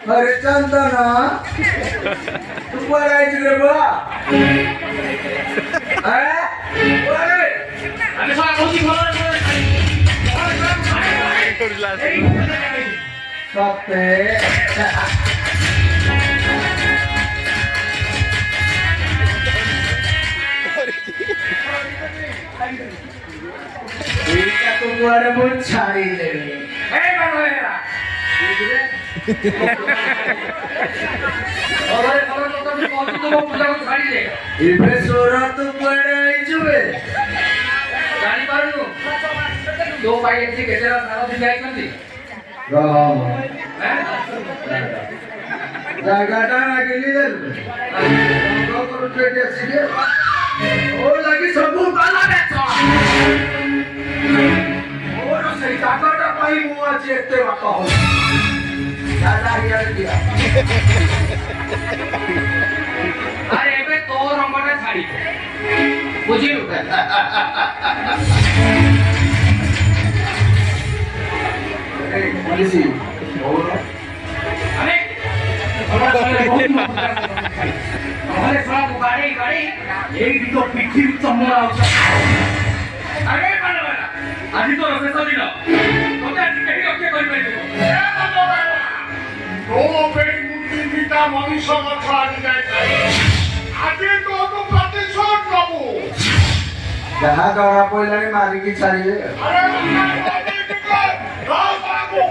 अरे चंदना तू बोलायची रे बा तुम्हारे बहुत छाड़ी ले इबे सोरा तो बड़े जुए गाड़ी पारू दो भाई ऐसे केजरा सारा दिन जाई कंदी राम जागाटा ना गेली दल तो करू ट्रेड सीधे ओ लगी सबू काला बेचो ओ सही जागाटा पाई मुआ चेते वाका हो दादा हिया दिया अरे बे तो रंगटा छाड़ी बुझी उठा ए पुलिसी और अरे हमारे साथ गाड़ी गाड़ी एक दिन तो पिट्ठी चमड़ा अरे बना आज तो रसे सदी ना तो क्या कहीं ओके कोई कोई तो बेटी मुक्ति पिता मनुष्य কথা আনি যায় আগে তো তো প্রতিশোধ নেব যাহা ধরা পড়লানি মারি কি ছাড়িয়ে আরে রাও বাবু